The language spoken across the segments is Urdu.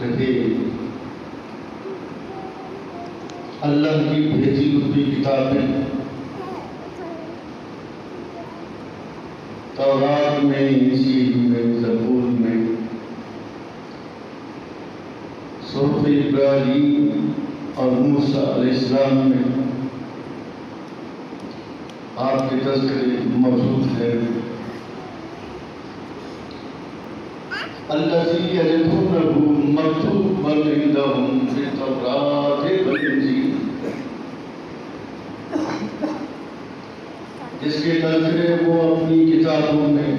رہے اللہ کی بھیجی ہوئی کتابیں تورات میں، انجیل میں، زبور میں، صحف ابراہیم اور موسیٰ علیہ السلام میں آپ کے تذکرے موجود ہیں۔ الذی یجدونہ مکتوبا عندہم فی التوراۃ والانجیل، جس کے تذکرے وہ اپنی کتابوں میں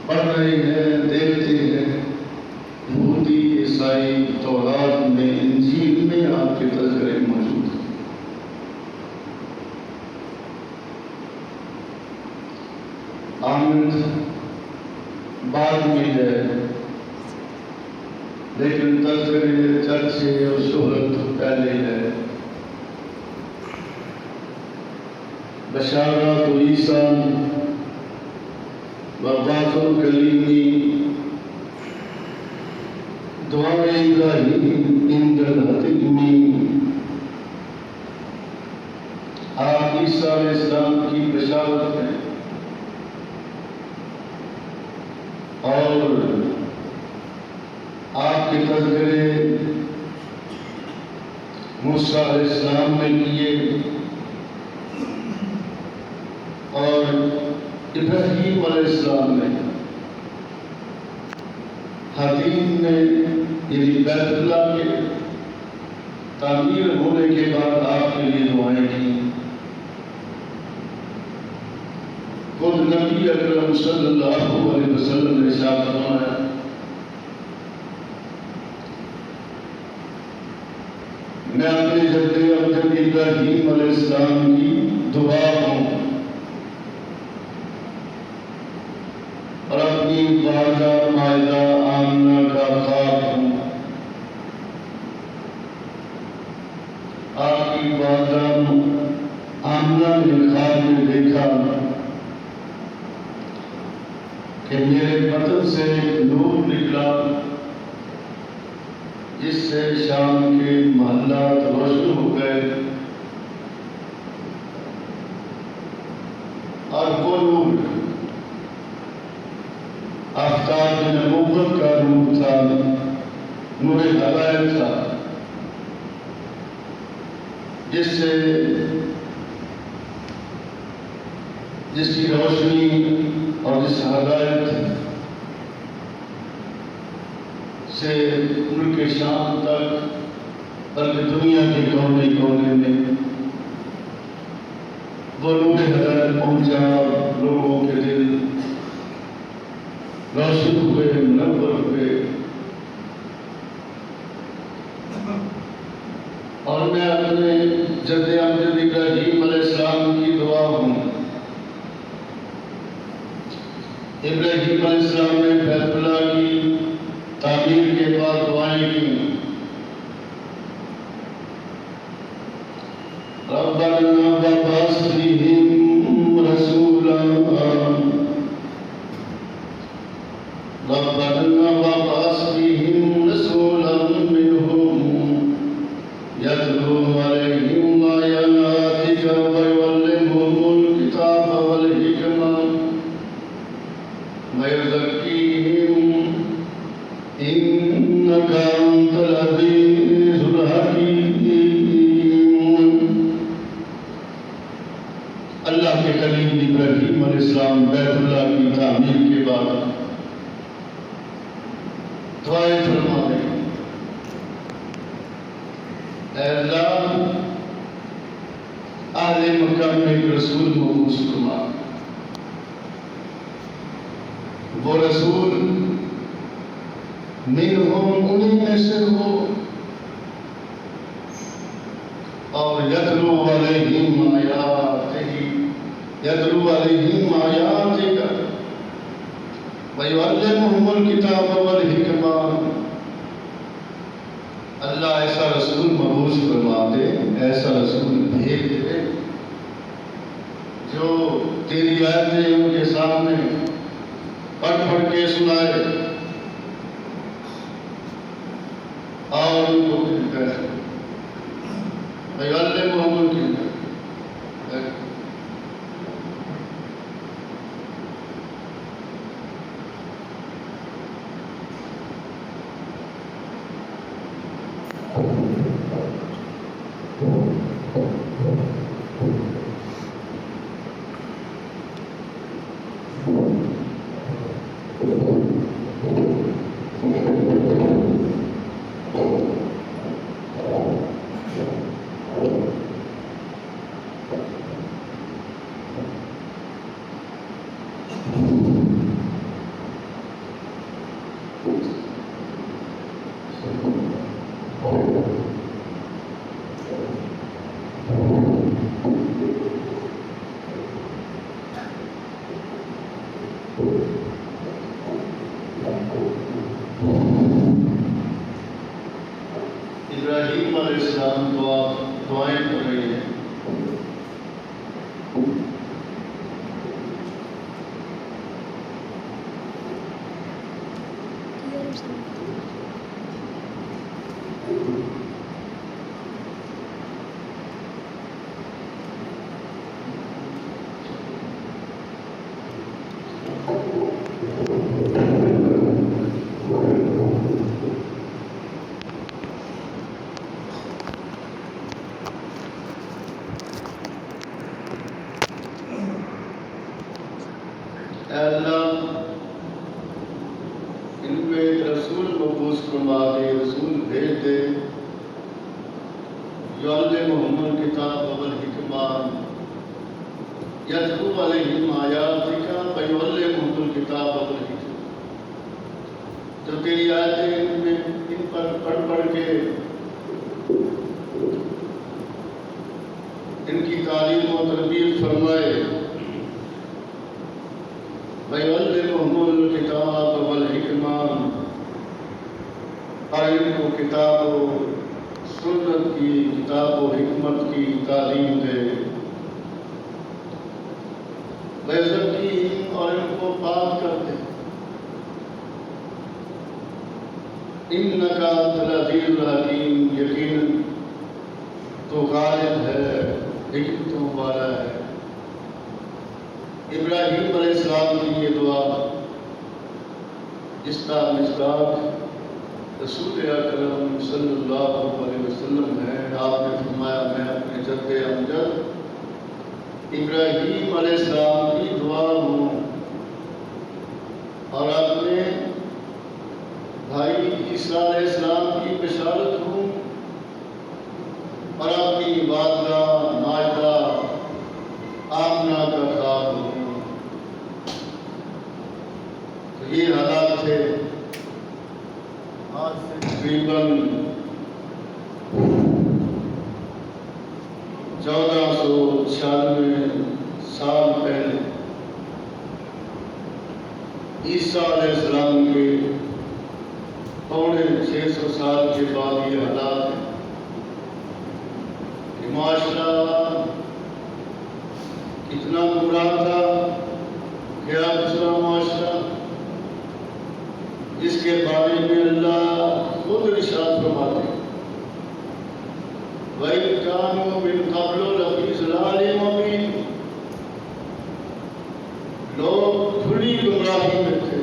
پڑھ رہے ہیں، دیکھتے ہیں۔ یہودی، عیسائی تورات میں، انجیل میں آپ کے تذکرے موجود ہیں۔ آمد بعد میں ہے، لیکن تذکرے، چرچے اور شہرت پہلے ہے۔ بشارت عیسیٰ وبعث الکلیم، دعائے ابراہیم عند الحتیم، آپ عیسیٰ علیہ السلام کی بشارت ہے اور آپ کے تذکرے موسیٰ علیہ السلام نے کیے اور ابراہیم علیہ السلام نے، حتیم نے، یعنی بیت اللہ کے تعمیر ہونے کے بعد آپ کے لیے دعائیں کی۔ خود نبی اکرم صلی اللہ علیہ وسلم نے ارشاد فرمایا، میں اپنے جد امجد ابراہیم علیہ السلام کی دعا ہوں اور اپنی والدہ مائدہ آمنہ کا خواب ہوں۔ آپ کی والدہ آمنہ نے خواب میں دیکھا کہ میرے بدن سے نور نکلا، جس سے شام کے محلات روشن ہو گئے، اور وہ نور آفتاب نبوت کا نور تھا، نور ہدایت تھا، جس کی روشنی اور جس ہدایت سے ملک شام تک بلکہ دنیا کے کونے کونے میں وہ نور ہدایت پہنچا، لوگوں کے دل روشن ہوئے، منور ہوئے۔ اور میں اپنے جد امجد ابراہیم علیہ السلام کی دعا ہوں۔ ابراہیم علیہ السلام نے بیت اللہ کی تعمیر کے بعد دعائیں کی، ربنا وابعث فیہم رسولا، ربنا وابعث فیہم رسولا منہم یتلو علیہم آیاتک ویعلمہم الکتاب والحکمہ ویزکیہم انک انت العزیز الحکیم۔ اللہ کے کلیم ابراہیم علیہ السلام بیت اللہ کی تعمیر کے بعد دعائیں فرما رہے ہیں، اے اللہ اہل مکہ میں ایک رسول مبعوث فرما، وہ رسول منہم انہی میں سے ہو، اور یتلو علیہم آیاتہ، یتلو علیہم آیاتک ویعلمہم الکتاب والحکمہ۔ اللہ ایسا رسول مبعوث فرما دے، ایسا رسول بھیج دے جو تیری آیتیں ان کے سامنے پڑھ پڑھ کے سنائے، اور ان کو کہتا ہے اللہ محمد کہتا ہے ابراہیم علیہ السلام دعائیں کر رہے ہیں. اے اللہ ان پہ ایک رسول مبعوث فرما دے، رسول بھیج دے، یعلمہم الکتاب والحکمہ یتلو علیہم آیاتک ویعلمہم الکتاب والحکمہ، جو تیری آیتیں ان پر پڑھ کے ان کی تعلیم و تربیت فرمائے. وَيُعَلِّمُهُمُ الْكِتَابَ وَالْحِكْمَةَ، اور ان کو کتاب و سنت کی، کتاب و حکمت کی تعلیم دے. وَيُزَكِّيهِمْ، اور ان کو پاک کر دے. إِنَّكَ أَنْتَ الْعَزِيزُ الْحَكِيمُ، یقیناً تو غالب ہے، حکمتوں والا ہے. ابراہیم علیہ السلام کی یہ دعا جس کا مصداق رسول اکرم صلی اللہ علیہ وسلم ہے. آپ نے فرمایا میں اپنے جد امجد ابراہیم علیہ السلام کی دعا ہوں اور اپنے بھائی عیسیٰ علیہ السلام کی بشارت ہوں اور اپنی والدہ ماجدہ آمنہ کا خواب ہوں. یہ حالات تھے آج سے تقریباً 1496 سال پہلے عیسیٰ علیہ السلام کے 650 سال کے بعد یہ حالات ہیں کہ معاشرہ کتنا گمراہ تھا. کیا دوسرا معاشرہ جس کے بارے میں اللہ خود ارشاد فرماتے ہیں وَإِن كَانُوا مِن قَبْلُ لَفِي ضَلَالٍ مُبِينٍ، لوگ کھلی گمراہی میں تھے.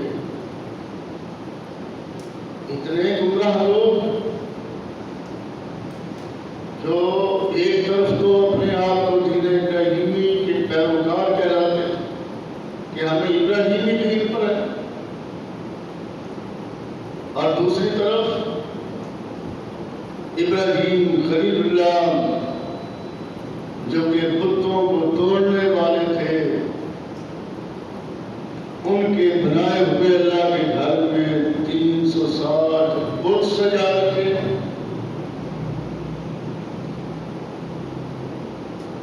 اتنے گمراہ لوگ جو ایک طرف تو اپنے آپ کو دین ابراہیمی کے پیروکار کہلاتے کہ ہمیں ابراہیمی دین پر ہے، اور دوسری طرف ابراہیم خلیل اللہ جو کہ بتوں کو توڑنے والے تھے، ان کے بنائے ہوئے اللہ کے گھر میں 360 بت سجا رکھے.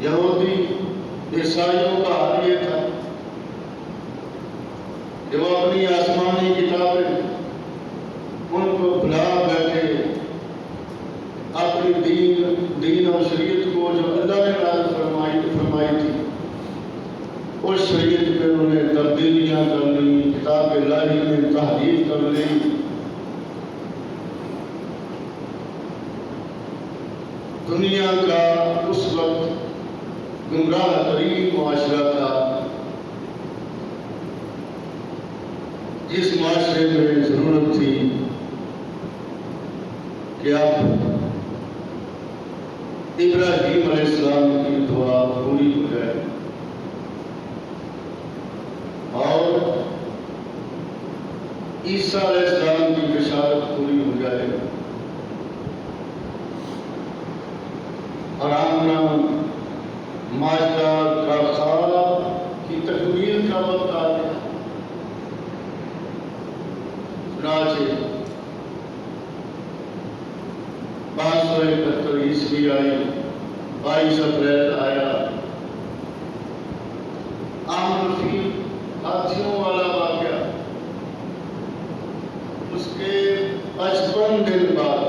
یہودی عیسائیوں کا حال یہ تھا کہ وہ اپنی آسمانی کتابیں ان کو بھلا بیٹھے، اپنی دین اور شریعت کو جو اللہ نے نازل فرمائی تھی اس شریعت میں انہوں نے تبدیلیاں کر لی، کتاب الہی میں تحریف کر لی. دنیا کا اس وقت گمراہ ترین معاشرہ تھا، جس معاشرے میں ضرورت تھی کہ اب ابراہیم علیہ السلام کی دعا پوری ہو جائے اور عیسیٰ علیہ السلام کی بشارت پوری ہو جائے اور آمنہ ماجدہ کا خواب کی تکمیل کا وقت آ گیا۔ چنانچہ 571 عیسوی آئی، 22 اپریل آیا، عام الفیل ہاتھیوں والا واقعہ، اس کے 55 دن بعد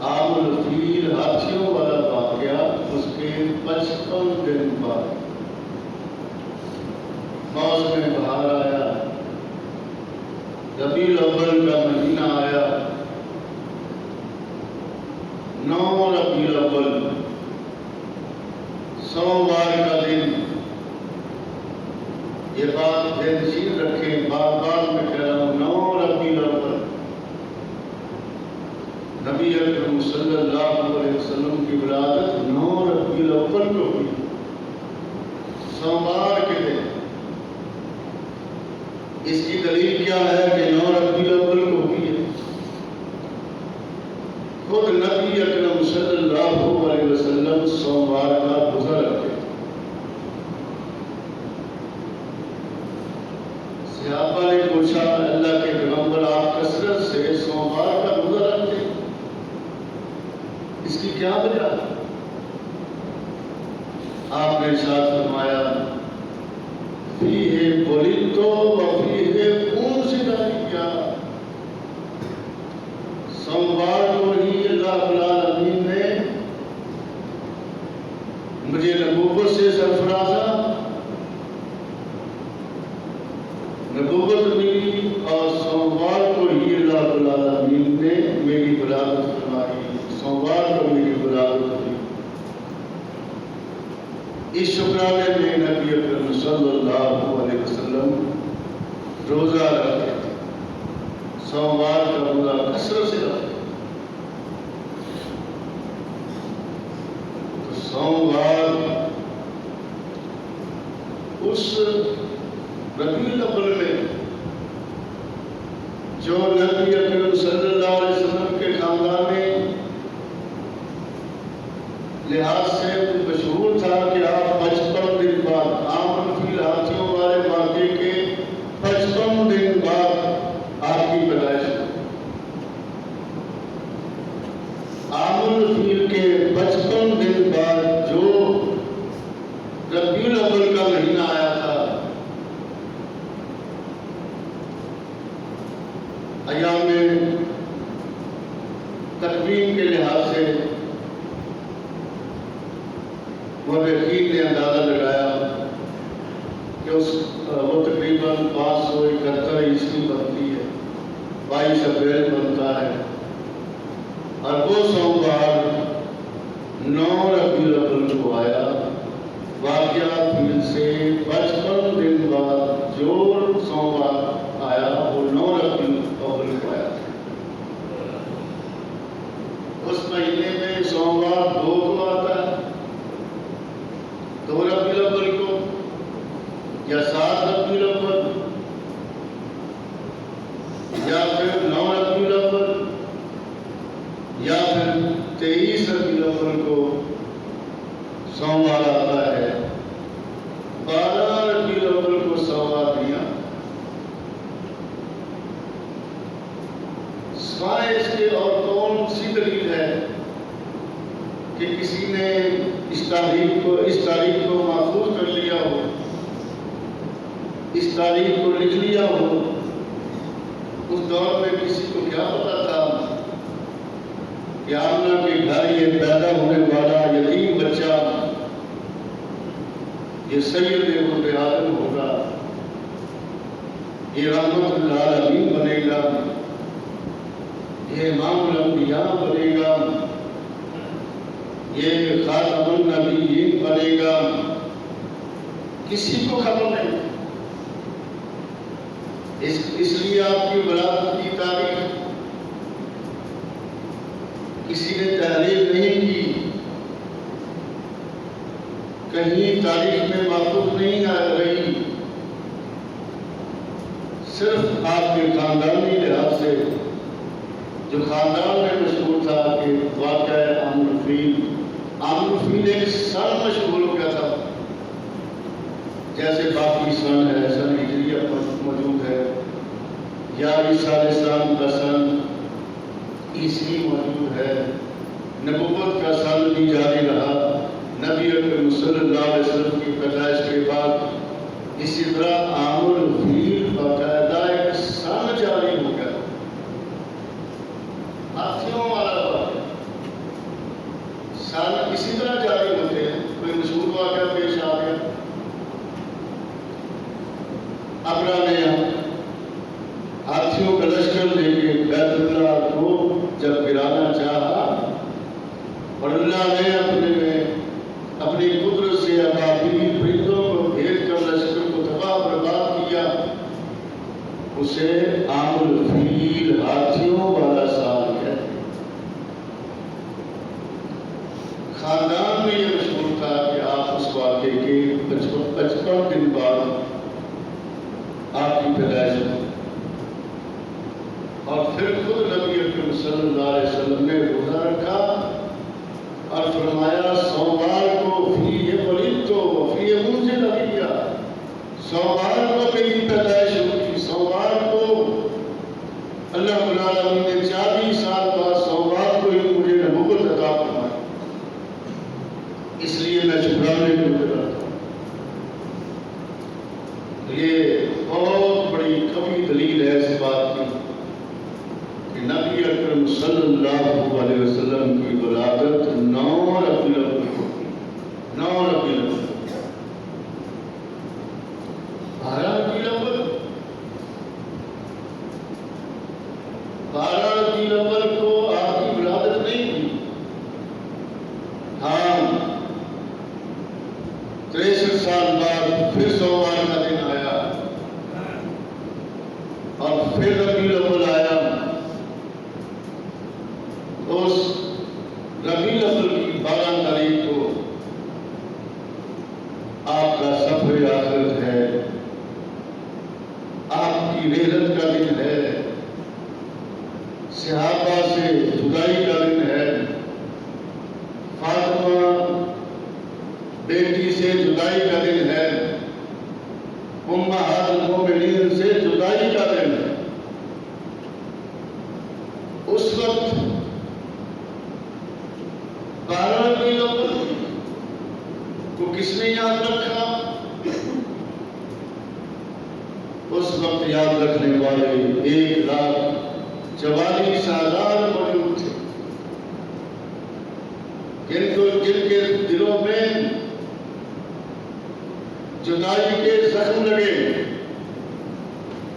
عام الفیل ہاتھیوں والا واقعہ، اس کے 55 دن بعد موسم بہار آیا، ربیع الاول کا مہینہ آیا، 9 ربیع الاول سوموار کا دن۔ یہ بات ذہن رکھیں، بار بار میں کہہ رہا ہوں، 9 ربیع الاول نبی اکرم صلی اللہ علیہ وسلم کی ولادت 9 ربیع الاول کو ہوئی، سوموار کے دن۔ اس کی دلیل کیا ہے کہ 9 ربیع الاول کو ہوئی ہے؟ خود نبی اکرم صلی اللہ علیہ وسلم سوموار کا روزہ رکھتے تھے۔ صحابہ نے پوچھا، اللہ کے پیغمبر آپ کثرت سے سوموار کا روزہ رکھتے ہیں، اس کی کیا وجہ؟ آپ نے ارشاد فرمایا، فیہ ولدت وفیہ انزل الیہ، سوموار کو ہی اللہ رب العالمین نے مجھے نبوت سے سرفرازہ، نبوت ملی، اور سوموار کو ہی اللہ رب العالمین نے میری ولادت فرمائی، سوموار کو میری ولادت ہوئی۔ اس شکرانے میں نبی اکرم صلی اللہ علیہ وسلم روزہ رکھتے تھے، سوموار کا روزہ کثرت سے رکھتے تھے۔ تو سوموار اس ربیع الاول میں جو نبی اکرم صلی اللہ علیہ وسلم کے خاندان میں لحاظ سے مشہور تھا کہ آپ 55 دن بعد، عام الفیل ہاتھیوں والے واقعے کے 55 دن بعد آپ کی پیدائش ہوئی۔ عام الفیل کے 55 دن بعد جو ربیع الاول کا مہینہ آیا تھا، ایام تقویم کے لحاظ سے مورخین نے اندازہ لگایا کہ وہ تقریباً 571 عیسوی بنتی ہے، 22 اپریل بنتا ہے، اور وہ سوموار 9 ربیع الاول کو آیا۔ واقعہ فیل سے 55 دن بعد جو سوموار آیا وہ 9 ربیع الاول کو آیا۔ اس مہینے میں سوموار 2 کو آتا ہے، 2 ربیع الاول کو، یا 7 ربیع الاول، یا پھر 9 ربیع الاول، یا پھر 23 ربیع الاول کو سوموار آتا ہے۔ 12 ربیع الاول کو سوموار نہیں آتا۔ سوائے اس کے اور کون سی دلیل ہے کہ کسی نے اس تاریخ کو محفوظ کر لیا ہو، اس تاریخ کو لکھ لیا ہو؟ اس دور میں کسی کو کیا پتا تھا کہ آمنہ کے گھر یہ پیدا ہونے والا یتیم بچہ یہ سید ولد آدم ہوگا، یہ رحمت للعالمین بنے گا، یہ امام الانبیاء بنے گا، یہ خاتم النبیین بنے گا، کسی کو خبر نہیں۔ اس لیے آپ کی ولادت کی تاریخ کسی نے تحریر نہیں کی، کہیں تاریخ میں محفوظ نہیں آ رہی، صرف آپ کے خاندانی لحاظ سے جو خاندان میں مشہور تھا کہ واقعہ عامر الفیل ایک سن مشہور ہو گیا تھا، جیسے باقی سن ہے، سن ہجریہ موجود ہے، یا عیسیٰ علیہ السلام کا سن عیسوی موجود ہے، نبوت کا سن بھی جاری رہا نبی اکرم صلی اللہ علیہ وسلم کی پیدائش کے بعد، اسی طرح عامر الفیل باقاعدہ ایک سن جاری ہو گیا، ہاتھیوں والا واقعہ سن اسی طرح جاری ہوتے ہیں۔ کوئی مشہور واقعہ پیش آ گیا، ابرا نے ہاتھیوں کا لشکر لے کے بیت اللہ کو جب گرانا چاہا اور اللہ نے اپنی قدرت سے ابابیل پرندوں کو بھیج کر لشکر کو تباہ برباد کیا، اسے عامر الفیل ہاتھیوں والا سال کہتے ہیں۔ خاندان میں یہ مشہور تھا کہ آپ اس واقعے کے 55 دن بعد آپ کی پیدائش ہوئی، اور پھر خود نبی اکرم صلی اللہ علیہ وسلم نے روزہ رکھا اور فرمایا سوموار کو فیہ ولدت وفیہ انزل علی، سوموار کو میری پیدائش ہوئی، سوموار کو اللہ رب العالمین نے 40 سال بعد سوموار کو ہی مجھے نبوت عطا فرمائی، اس لیے میں شکرانے کے لیے رہتا ہوں۔ یہ بہت بڑی قوی دلیل ہے اس بات کی کہ نبی اکرم صلی اللہ علیہ وسلم کی ولادت 9 ربیع الاول کو، 9 ربیع الاول، 12 ربیع الاول، 12 ربیع الاول کو آپ کی ولادت نہیں ہوئی، ہاں 63 سال بعد پھر سوموار کا دن آیا اور پھر ربیع الاول آیا، اس ربیع الاول کی 12 تاریخ کو آپ کا سفر آخرت ہے، آپ کی رحلت کا دن ہے، صحابہ سے جدائی کا دن ہے، فاطمہ بیٹی سے جدائی کا دن ہے، امہات المومنین سے جدائی کا دن ہے۔ اس وقت 12 ربیع الاول کو کس نے یاد رکھا؟ اس وقت یاد رکھنے والے 1,44,000 موجود تھے، جن کے دلوں میں جدائی کے زخم لگے،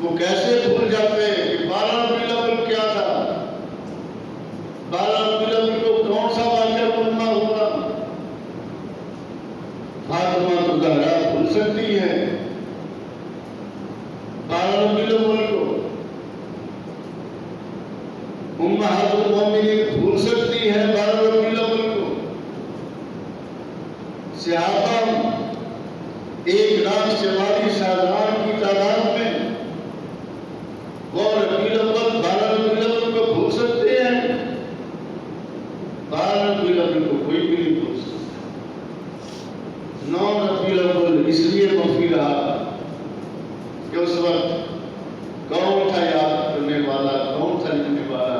وہ کیسے بھول جاتے ہیں کہ 12 ربیع الاول کیا تھا، 12 ربیع الاول کو کون سا واقعہ رونما ہوا؟ فاطمہ تو زہرا بھول سکتی ہے 12 ربیع الاول کو، امہات المومنین بھول سکتی ہے 12 ربیع الاول کو، صحابہ 1,44,000 کی تعداد میں وہ ربیع الاول 12 ربیع الاول کو بھول سکتے ہیں؟ 12 ربیع الاول کو کوئی بھی نہیں بھول سکتا۔ 9 ربیع الاول اس لیے مخفی رہا کہ اس وقت کون تھا یاد کرنے والا، کون تھا لکھنے والا،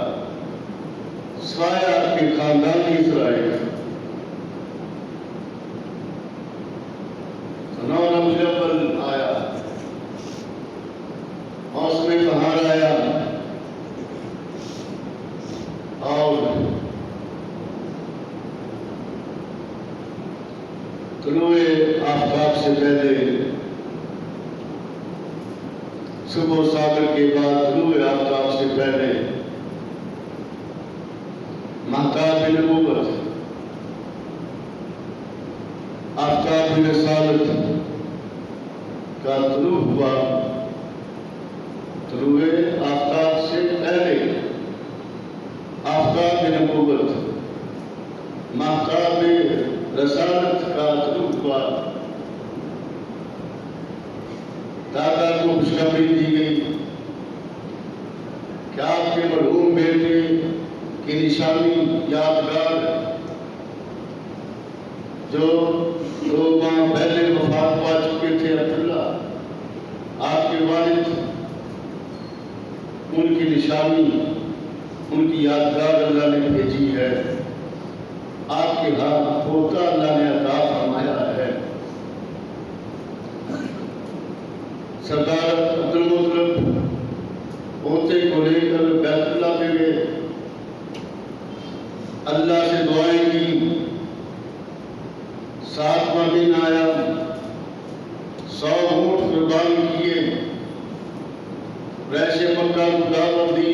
سوائے آپ کے خاندانی ذرائع۔ 9 ربیع الاول آیا، موسم بہار آیا، اور طلوع آفتاب سے پہلے، صبح صادق کے بعد طلوع آفتاب سے پہلے مہتاب نبوت کی رسالت کا طلوع ہوا، طلوع آفتاب سے پہلے آفتاب نبوت، ماہتاب رسالت کا طلوع ہوا، دادا کو خوشخبری دی گئی کہ آپ کے مرحوم بیٹے کی نشانی یادگار جو 2 ماہ پہلے وفات پا چکے تھے عبداللہ، آپ کے والد، ان کی نشانی، ان کی یادگار اللہ نے بھیجی ہے، آپ کے ہاتھ پوتا اللہ نے عطا فرمایا ہے۔ سردار عبدالمطلب پوتے کو لے کر بیت اللہ میں گئے، اللہ سے دعائیں کی، 7واں دن آیا، 100 اونٹ قربان کیے، ریش مکہ کو دعوت دی،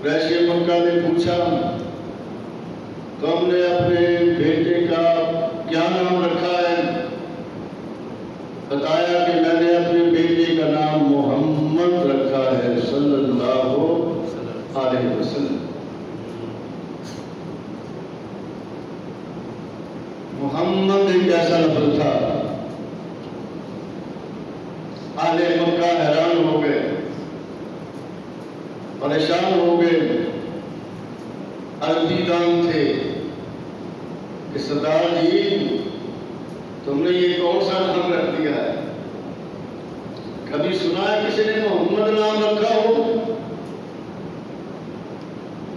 ریش مکہ نے پوچھا تم نے اپنے بیٹے کا کیا نام رکھا ہے؟ بتایا کہ میں نے اپنے بیٹے کا نام محمد رکھا ہے صلی اللہ علیہ وسلم۔ محمد ایک ایسا لفظ تھا، اہل مکہ حیران ہو گئے، پریشان ہو گئے، عربی دان تھے کہ سردار جی تم نے یہ کون سا نام رکھ دیا ہے؟ کبھی سنا ہے کسی نے محمد نام رکھا ہو؟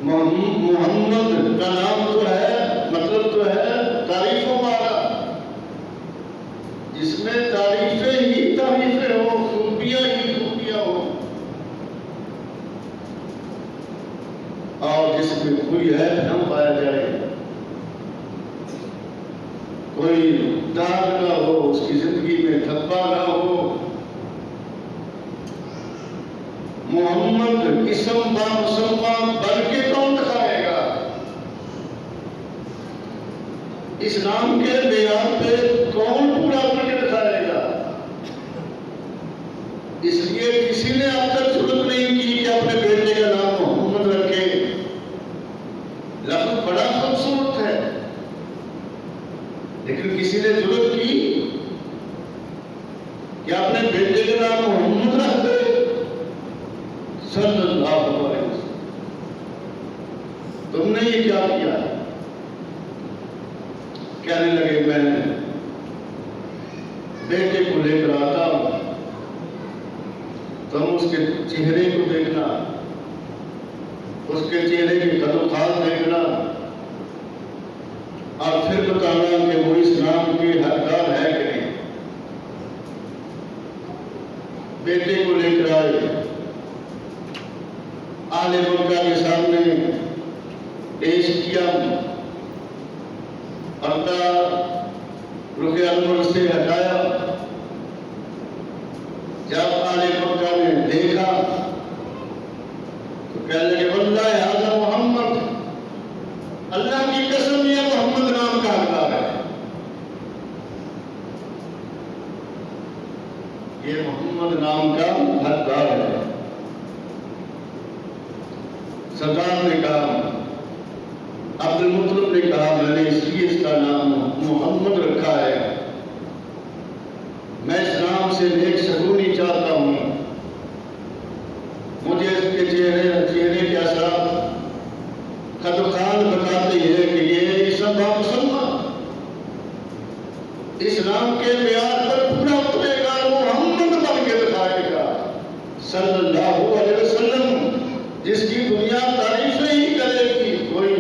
محمد کا نام تو ہے، مطلب تو ہے تعریفوں والا، جس میں تعریفیں ہی تعریفیں ہو، خوبیاں ہی خوبیاں ہو، اور جس میں کوئی عیب نہ پایا جائے، کوئی داغ نہ ہو، اس کی زندگی میں دھبا نہ ہو۔ محمد اسم با مسمہ بن کے کون دکھائے گا؟ اس نام کے معیار پہ کون پورا کر کے دکھائے گا؟ اس لیے کسی نے اب تک ضرورت نہیں کی کہ اپنے بیٹے کا نام محمد رکھے۔ لفظ بڑا خوبصورت ہے، لیکن کسی نے ضرورت کی کہ اپنے بیٹے کا نام محمد رکھ دے صلی اللہ علیہ وسلم۔ تم نے یہ کیا کیا؟ کہنے لگے میں بیٹے کو لے کر آتا ہوں، تم اس کے چہرے کو دیکھنا، اس کے چہرے کی قد و قامت دیکھنا، اور پھر بتانا کہ وہ اس نام کے حقدار ہے کہ نہیں۔ بیٹے کو لے کر آئے، اہل مکہ کے سامنے پیش کیا، پردہ رخ انور سے ہٹایا۔ جب اہل مکہ نے دیکھا تو کہنے لگے واللہ ھذا محمد، اللہ کی قسم یہ محمد نام کا حقدار ہے، یہ محمد نام کا حقدار ہے۔ سردار نے کہا، عبدالمطلب نے کہا میں نے اس لیے اس کا نام محمد رکھا ہے، میں اس نام سے نیک شگونی چاہتا ہوں، مجھے اس کے چہرے کے اثرات قد و قامت بتاتے ہیں کہ یہ اسم با مسمہ اس نام کے معیار پر پورا اترے گا، محمد بن کے دکھائے گا صلی اللہ علیہ وسلم، جس کی دنیا تعریفیں ہی کرے گی، کوئی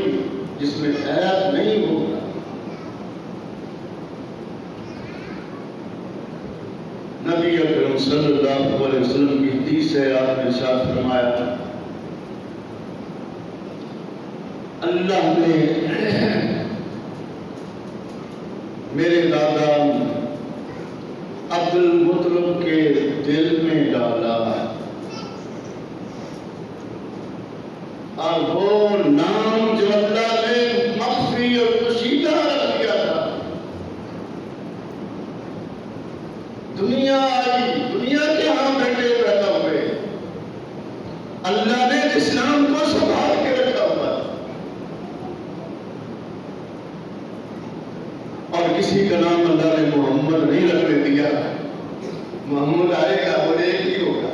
جس میں عیب نہیں ہوگا۔ نبی اکرم صلی اللہ علیہ وسلم کی حدیث ہے، آپ نے ارشاد فرمایا اللہ نے میرے دادا عبد المطلب کے دل میں ڈالا، اور وہ نام جو اللہ نے مخفی اور پوشیدہ رکھ دیا تھا اللہ نے جس نام کو سنبھال کے رکھا ہوا ہے، اور کسی کا نام اللہ نے محمد نہیں رکھنے دیا. محمد آئے گا وہ ایک ہی ہوگا،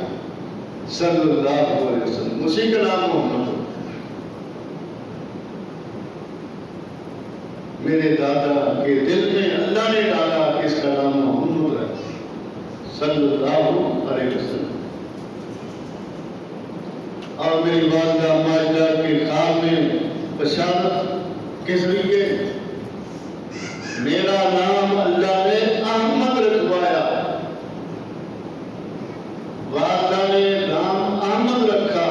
صلی اللہ علیہ وسلم، اسی کا نام محمد ہوگا. میرے دادا کے دل میں اللہ نے ڈالا کہ اس کا نام محمد ہے، صلی اللہ علیہ وسلم. اور میری والدہ ماجدہ کے خواب میں بشارت کس لیے؟ میرا نام اللہ نے احمد رکھوایا. والدہ نے نام احمد رکھا،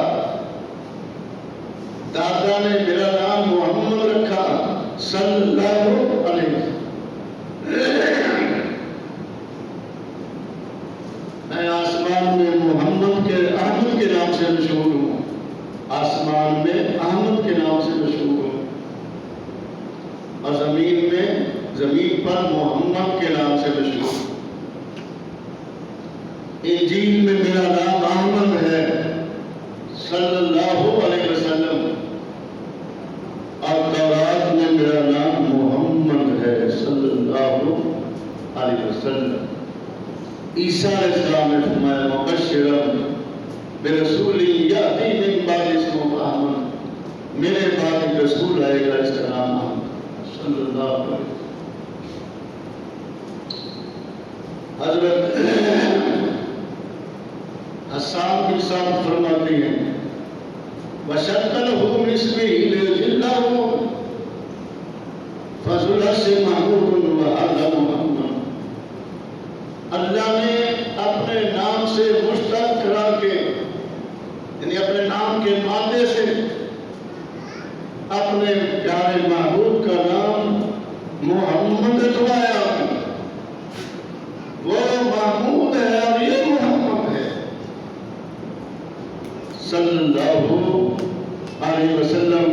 دادا نے میرا نام محمد رکھا، صلی اللہ علیہ وسلم. میں آسمان میں محمد کے احمد کے نام سے مشہور ہوں، آسمان میں احمد کے نام سے مشہور ہوں، اور زمین میں زمین پر محمد کے نام سے مشہور ہوں. انجیل میں میرا نام احمد ہے، صلی اللہ علیہ وسلم، اور تورات میں میرا نام محمد ہے، صلی اللہ علیہ وسلم. عیسیٰ علیہ السلام نے فرمایا مبشرا برسول یاتی من بعد اسمہ احمد، میرے بعد ایک رسول آئے گا، اس کا نام احمد، صلی اللہ علیہ وسلم. حضرت حسان بن ثابت فرماتے ہیں وَشَدَّلَهُ مِنْ اسْمِهِ لِيُجِلَّهُ فَذُو الْعَرْشِ مَحْمُودٌ وَهَذَا مُحَمَّدٌ. اللہ نے اپنے نام سے مشتق کرا کے، یعنی اپنے نام کے مادے سے اپنے پیارے محبوب کا نام محمد رکھوایا. وہ محمود ہے اور یہ محمد ہے، صلی اللہ علیہ وسلم.